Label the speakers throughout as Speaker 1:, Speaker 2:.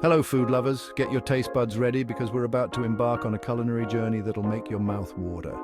Speaker 1: Hello food lovers, get your taste buds ready because we're about to embark on a culinary journey that'll make your mouth water.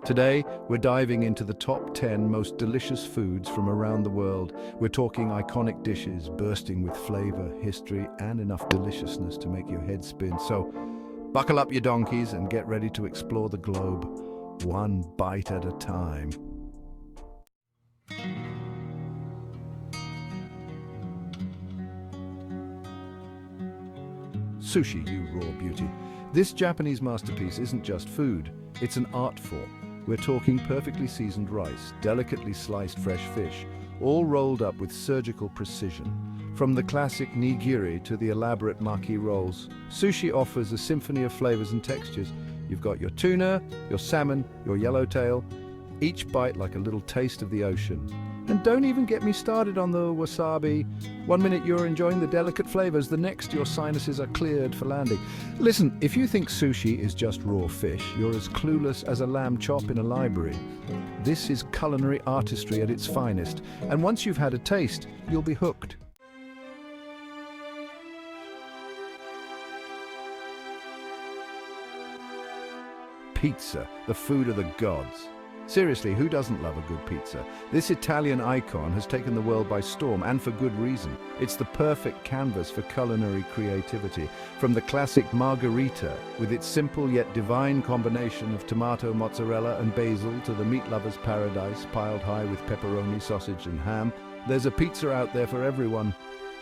Speaker 1: Today, we're diving into the top 10 most delicious foods from around the world. We're talking iconic dishes bursting with flavor, history, and enough deliciousness to make your head spin. So, buckle up your donkeys and get ready to explore the globe, one bite at a time. Sushi, you raw beauty. This Japanese masterpiece isn't just food, it's an art form. We're talking perfectly seasoned rice, delicately sliced fresh fish, all rolled up with surgical precision. From the classic nigiri to the elaborate maki rolls, sushi offers a symphony of flavors and textures. You've got your tuna, your salmon, your yellowtail, each bite like a little taste of the ocean. And don't even get me started on the wasabi. One minute you're enjoying the delicate flavors, the next your sinuses are cleared for landing. Listen, if you think sushi is just raw fish, you're as clueless as a lamb chop in a library. This is culinary artistry at its finest, and once you've had a taste, you'll be hooked. Pizza, the food of the gods. Seriously, who doesn't love a good pizza? This Italian icon has taken the world by storm, and for good reason. It's the perfect canvas for culinary creativity. From the classic margherita, with its simple yet divine combination of tomato, mozzarella and basil, to the meat lover's paradise, piled high with pepperoni, sausage and ham, there's a pizza out there for everyone.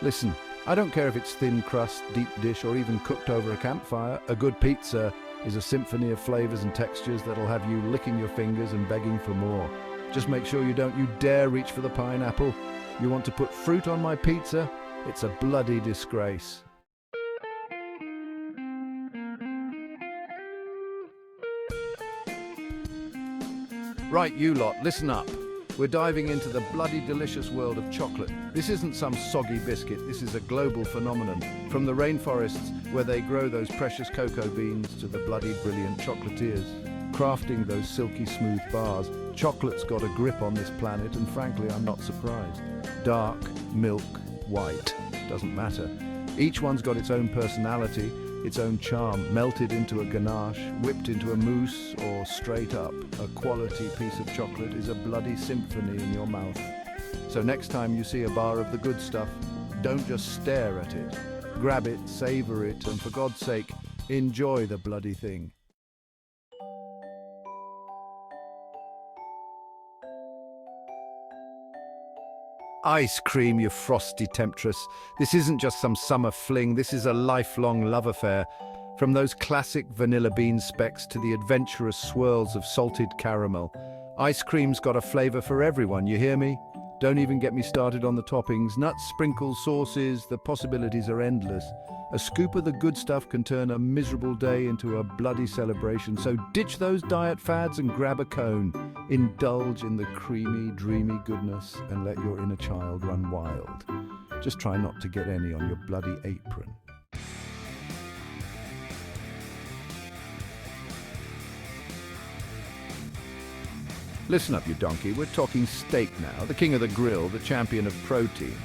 Speaker 1: Listen, I don't care if it's thin crust, deep dish or even cooked over a campfire. A good pizza is a symphony of flavors and textures that'll have you licking your fingers and begging for more. Just make sure you dare reach for the pineapple. You want to put fruit on my pizza? It's a bloody disgrace. Right, you lot, listen up. We're diving into the bloody delicious world of chocolate. This isn't some soggy biscuit, this is a global phenomenon. From the rainforests where they grow those precious cocoa beans to the bloody brilliant chocolatiers, crafting those silky smooth bars, chocolate's got a grip on this planet, and frankly, I'm not surprised. Dark, milk, white, doesn't matter. Each one's got its own personality, its own charm, melted into a ganache, whipped into a mousse, or straight up. A quality piece of chocolate is a bloody symphony in your mouth. So next time you see a bar of the good stuff, don't just stare at it. Grab it, savor it, and for God's sake, enjoy the bloody thing. Ice cream, you frosty temptress. This isn't just some summer fling, this is a lifelong love affair. From those classic vanilla bean specks to the adventurous swirls of salted caramel, ice cream's got a flavor for everyone, you hear me? Don't even get me started on the toppings, nuts, sprinkles, sauces, the possibilities are endless. A scoop of the good stuff can turn a miserable day into a bloody celebration, so ditch those diet fads and grab a cone. Indulge in the creamy, dreamy goodness and let your inner child run wild. Just try not to get any on your bloody apron. Listen up, you donkey, we're talking steak now, the king of the grill, the champion of protein.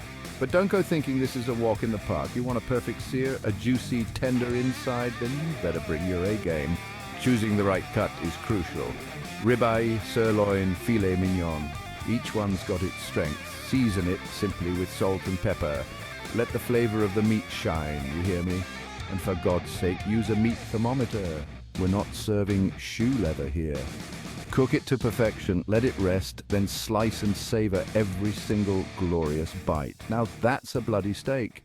Speaker 1: But don't go thinking this is a walk in the park. You want a perfect sear, a juicy, tender inside, then you better bring your A game. Choosing the right cut is crucial. Ribeye, sirloin, filet mignon. Each one's got its strength. Season it simply with salt and pepper. Let the flavor of the meat shine, you hear me? And for God's sake, use a meat thermometer. We're not serving shoe leather here. Cook it to perfection, let it rest, then slice and savor every single glorious bite. Now that's a bloody steak.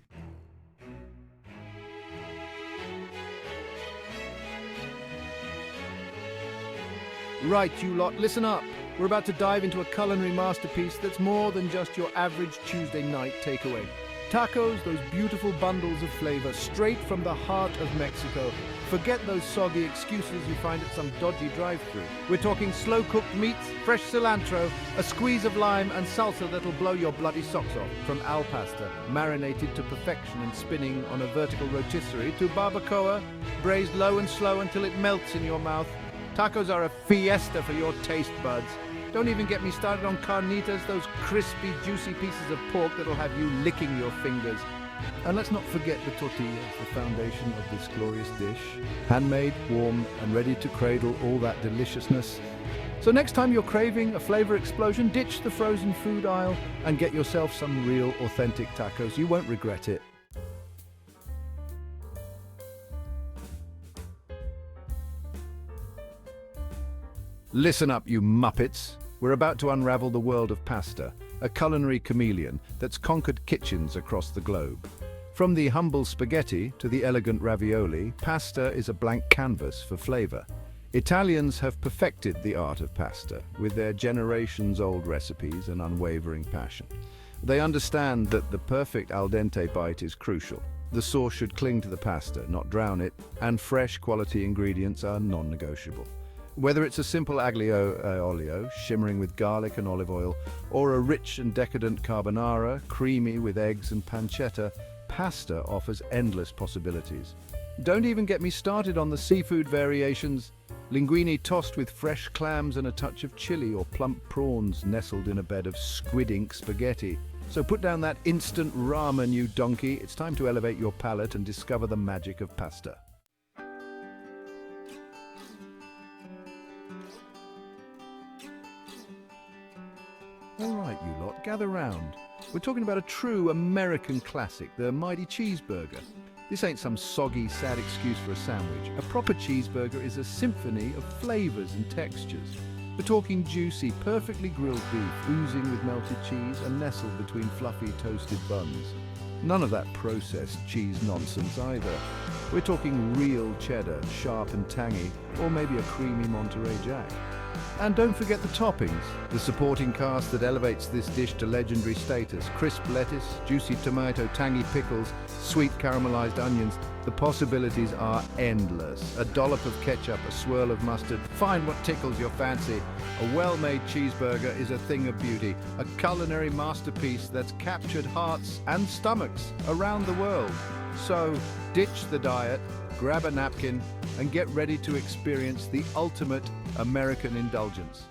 Speaker 1: Right, you lot, listen up. We're about to dive into a culinary masterpiece that's more than just your average Tuesday night takeaway. Tacos, those beautiful bundles of flavor straight from the heart of Mexico. Forget those soggy excuses you find at some dodgy drive-thru. We're talking slow-cooked meats, fresh cilantro, a squeeze of lime and salsa that'll blow your bloody socks off. From al pasta, marinated to perfection and spinning on a vertical rotisserie, to barbacoa, braised low and slow until it melts in your mouth. Tacos are a fiesta for your taste buds. Don't even get me started on carnitas, those crispy, juicy pieces of pork that'll have you licking your fingers. And let's not forget the tortillas, the foundation of this glorious dish. Handmade, warm, and ready to cradle all that deliciousness. So next time you're craving a flavor explosion, ditch the frozen food aisle and get yourself some real, authentic tacos. You won't regret it. Listen up, you muppets. We're about to unravel the world of pasta, a culinary chameleon that's conquered kitchens across the globe. From the humble spaghetti to the elegant ravioli, pasta is a blank canvas for flavor. Italians have perfected the art of pasta with their generations-old recipes and unwavering passion. They understand that the perfect al dente bite is crucial. The sauce should cling to the pasta, not drown it, and fresh quality ingredients are non-negotiable. Whether it's a simple aglio e olio, shimmering with garlic and olive oil, or a rich and decadent carbonara, creamy with eggs and pancetta, pasta offers endless possibilities. Don't even get me started on the seafood variations. Linguine tossed with fresh clams and a touch of chili, or plump prawns nestled in a bed of squid ink spaghetti. So put down that instant ramen, you donkey. It's time to elevate your palate and discover the magic of pasta. All right, you lot, gather round. We're talking about a true American classic, the mighty cheeseburger. This ain't some soggy, sad excuse for a sandwich. A proper cheeseburger is a symphony of flavors and textures. We're talking juicy, perfectly grilled beef, oozing with melted cheese and nestled between fluffy, toasted buns. None of that processed cheese nonsense either. We're talking real cheddar, sharp and tangy, or maybe a creamy Monterey Jack. And don't forget the toppings, the supporting cast that elevates this dish to legendary status. Crisp lettuce, juicy tomato, tangy pickles, sweet caramelized onions. The possibilities are endless. A dollop of ketchup, a swirl of mustard. Find what tickles your fancy. A well-made cheeseburger is a thing of beauty, a culinary masterpiece that's captured hearts and stomachs around the world. So ditch the diet, grab a napkin, and get ready to experience the ultimate American indulgence.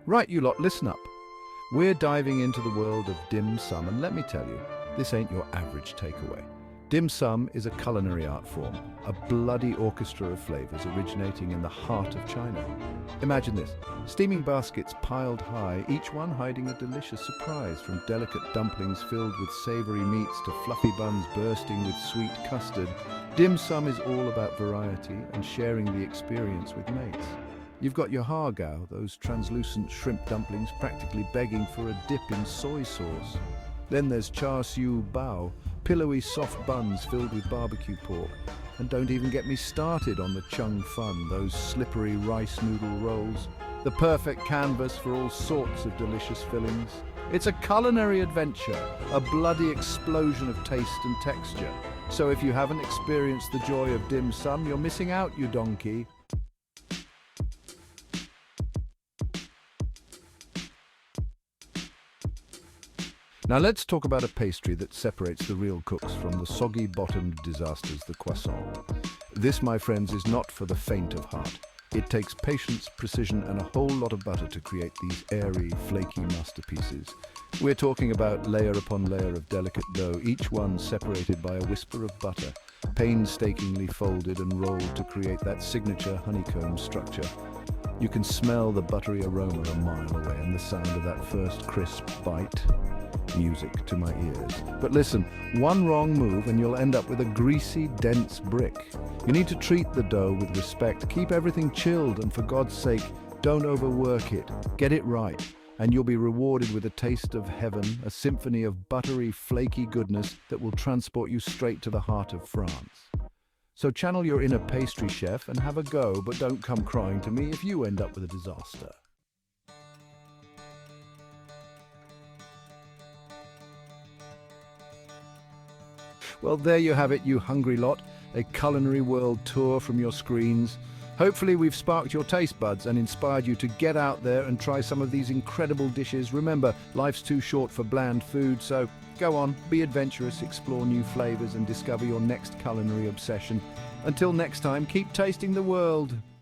Speaker 1: Right, you lot, listen up. We're diving into the world of dim sum, and let me tell you, this ain't your average takeaway. Dim sum is a culinary art form, a bloody orchestra of flavors originating in the heart of China. Imagine this, steaming baskets piled high, each one hiding a delicious surprise, from delicate dumplings filled with savory meats to fluffy buns bursting with sweet custard. Dim sum is all about variety and sharing the experience with mates. You've got your hagao, those translucent shrimp dumplings practically begging for a dip in soy sauce. Then there's char siu bao, pillowy soft buns filled with barbecue pork. And don't even get me started on the chung fun, those slippery rice noodle rolls. The perfect canvas for all sorts of delicious fillings. It's a culinary adventure, a bloody explosion of taste and texture. So if you haven't experienced the joy of dim sum, you're missing out, you donkey. Now let's talk about a pastry that separates the real cooks from the soggy-bottomed disasters, the croissant. This, my friends, is not for the faint of heart. It takes patience, precision, and a whole lot of butter to create these airy, flaky masterpieces. We're talking about layer upon layer of delicate dough, each one separated by a whisper of butter, painstakingly folded and rolled to create that signature honeycomb structure. You can smell the buttery aroma a mile away and the sound of that first crisp bite. Music to my ears. But listen, one wrong move and you'll end up with a greasy, dense brick. You need to treat the dough with respect, keep everything chilled, and for God's sake, don't overwork it. Get it right, and you'll be rewarded with a taste of heaven, a symphony of buttery, flaky goodness that will transport you straight to the heart of France. So channel your inner pastry chef and have a go, but don't come crying to me if you end up with a disaster. Well, there you have it, you hungry lot. A culinary world tour from your screens. Hopefully we've sparked your taste buds and inspired you to get out there and try some of these incredible dishes. Remember, life's too short for bland food, so go on, be adventurous, explore new flavors, and discover your next culinary obsession. Until next time, keep tasting the world.